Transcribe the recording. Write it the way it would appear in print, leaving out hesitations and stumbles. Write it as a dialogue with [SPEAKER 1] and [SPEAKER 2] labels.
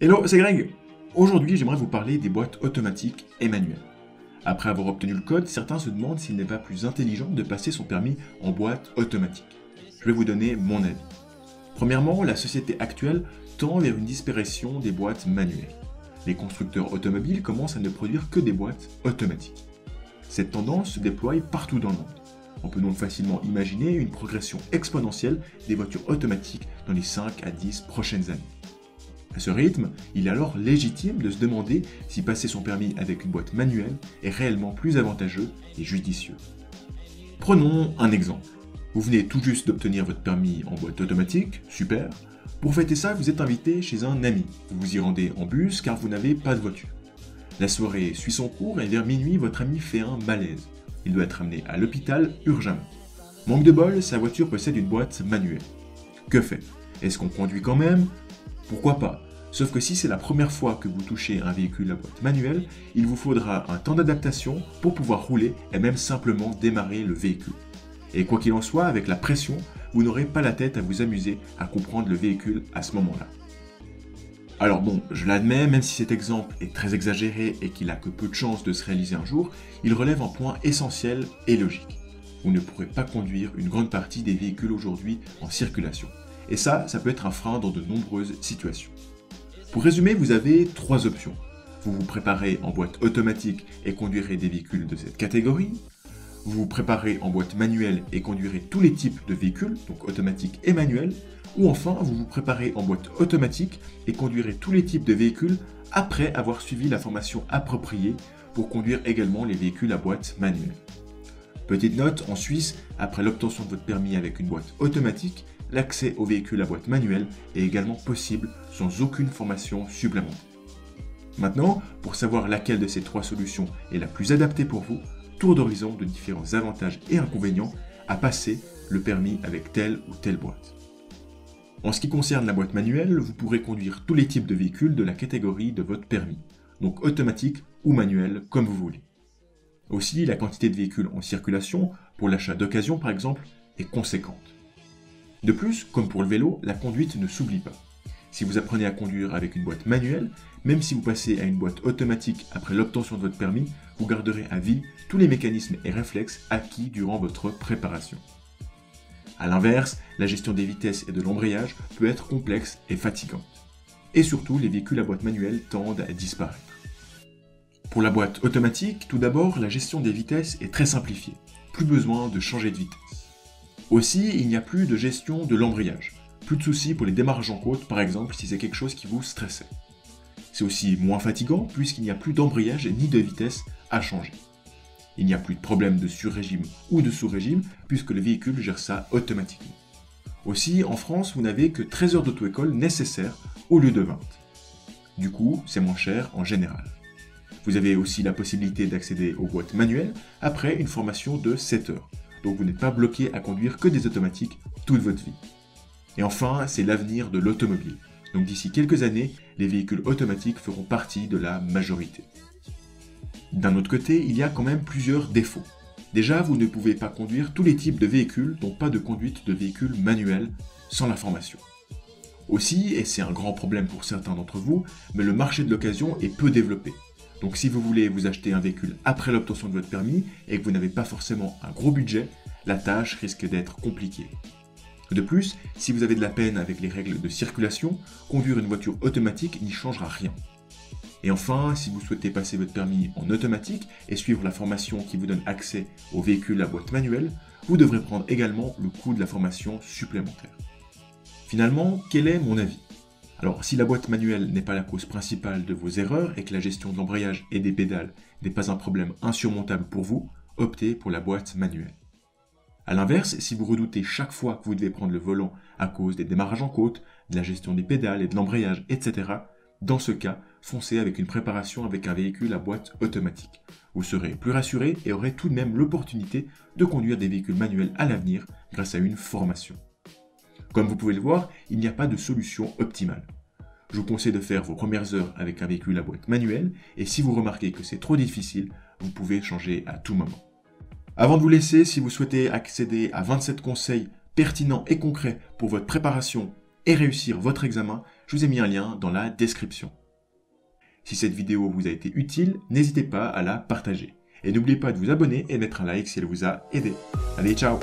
[SPEAKER 1] Hello, c'est Greg. Aujourd'hui, j'aimerais vous parler des boîtes automatiques et manuelles. Après avoir obtenu le code, certains se demandent s'il n'est pas plus intelligent de passer son permis en boîte automatique. Je vais vous donner mon avis. Premièrement, la société actuelle tend vers une disparition des boîtes manuelles. Les constructeurs automobiles commencent à ne produire que des boîtes automatiques. Cette tendance se déploie partout dans le monde. On peut donc facilement imaginer une progression exponentielle des voitures automatiques dans les 5 à 10 prochaines années. À ce rythme, il est alors légitime de se demander si passer son permis avec une boîte manuelle est réellement plus avantageux et judicieux. Prenons un exemple. Vous venez tout juste d'obtenir votre permis en boîte automatique, super. Pour fêter ça, vous êtes invité chez un ami. Vous vous y rendez en bus car vous n'avez pas de voiture. La soirée suit son cours et vers minuit, votre ami fait un malaise. Il doit être amené à l'hôpital urgemment. Manque de bol, sa voiture possède une boîte manuelle. Que faire? Est-ce qu'on conduit quand même? Pourquoi pas? Sauf que si c'est la première fois que vous touchez un véhicule à boîte manuelle, il vous faudra un temps d'adaptation pour pouvoir rouler et même simplement démarrer le véhicule. Et quoi qu'il en soit, avec la pression, vous n'aurez pas la tête à vous amuser à comprendre le véhicule à ce moment-là. Alors bon, je l'admets, même si cet exemple est très exagéré et qu'il a que peu de chances de se réaliser un jour, il relève un point essentiel et logique. Vous ne pourrez pas conduire une grande partie des véhicules aujourd'hui en circulation. Et ça peut être un frein dans de nombreuses situations. Pour résumer, vous avez 3 options. Vous vous préparez en boîte automatique et conduirez des véhicules de cette catégorie. Vous vous préparez en boîte manuelle et conduirez tous les types de véhicules, donc automatiques et manuels. Ou enfin, vous vous préparez en boîte automatique et conduirez tous les types de véhicules après avoir suivi la formation appropriée pour conduire également les véhicules à boîte manuelle. Petite note, en Suisse, après l'obtention de votre permis avec une boîte automatique, l'accès aux véhicules à boîte manuelle est également possible sans aucune formation supplémentaire. Maintenant, pour savoir laquelle de ces 3 solutions est la plus adaptée pour vous, tour d'horizon de différents avantages et inconvénients à passer le permis avec telle ou telle boîte. En ce qui concerne la boîte manuelle, vous pourrez conduire tous les types de véhicules de la catégorie de votre permis, donc automatique ou manuel comme vous voulez. Aussi, la quantité de véhicules en circulation, pour l'achat d'occasion par exemple, est conséquente. De plus, comme pour le vélo, la conduite ne s'oublie pas. Si vous apprenez à conduire avec une boîte manuelle, même si vous passez à une boîte automatique après l'obtention de votre permis, vous garderez à vie tous les mécanismes et réflexes acquis durant votre préparation. A l'inverse, la gestion des vitesses et de l'embrayage peut être complexe et fatigante. Et surtout, les véhicules à boîte manuelle tendent à disparaître. Pour la boîte automatique, tout d'abord, la gestion des vitesses est très simplifiée. Plus besoin de changer de vitesse. Aussi, il n'y a plus de gestion de l'embrayage. Plus de soucis pour les démarrages en côte, par exemple, si c'est quelque chose qui vous stressait. C'est aussi moins fatigant puisqu'il n'y a plus d'embrayage ni de vitesse à changer. Il n'y a plus de problème de sur-régime ou de sous-régime puisque le véhicule gère ça automatiquement. Aussi, en France, vous n'avez que 13 heures d'auto-école nécessaires au lieu de 20. Du coup, c'est moins cher en général. Vous avez aussi la possibilité d'accéder aux boîtes manuelles après une formation de 7 heures. Donc vous n'êtes pas bloqué à conduire que des automatiques toute votre vie. Et enfin, c'est l'avenir de l'automobile. Donc d'ici quelques années, les véhicules automatiques feront partie de la majorité. D'un autre côté, il y a quand même plusieurs défauts. Déjà, vous ne pouvez pas conduire tous les types de véhicules, donc pas de conduite de véhicules manuels sans la formation. Aussi, et c'est un grand problème pour certains d'entre vous, mais le marché de l'occasion est peu développé. Donc si vous voulez vous acheter un véhicule après l'obtention de votre permis et que vous n'avez pas forcément un gros budget, la tâche risque d'être compliquée. De plus, si vous avez de la peine avec les règles de circulation, conduire une voiture automatique n'y changera rien. Et enfin, si vous souhaitez passer votre permis en automatique et suivre la formation qui vous donne accès aux véhicules à boîte manuelle, vous devrez prendre également le coût de la formation supplémentaire. Finalement, quel est mon avis ? Alors, si la boîte manuelle n'est pas la cause principale de vos erreurs et que la gestion de l'embrayage et des pédales n'est pas un problème insurmontable pour vous, optez pour la boîte manuelle. A l'inverse, si vous redoutez chaque fois que vous devez prendre le volant à cause des démarrages en côte, de la gestion des pédales et de l'embrayage, etc., dans ce cas, foncez avec une préparation avec un véhicule à boîte automatique. Vous serez plus rassuré et aurez tout de même l'opportunité de conduire des véhicules manuels à l'avenir grâce à une formation. Comme vous pouvez le voir, il n'y a pas de solution optimale. Je vous conseille de faire vos premières heures avec un véhicule à boîte manuelle et si vous remarquez que c'est trop difficile, vous pouvez changer à tout moment. Avant de vous laisser, si vous souhaitez accéder à 27 conseils pertinents et concrets pour votre préparation et réussir votre examen, je Je vous ai mis un lien dans la description. Si cette vidéo vous a été utile, n'hésitez pas à la partager. Et n'oubliez pas de vous abonner et de mettre un like si elle vous a aidé. Allez, ciao!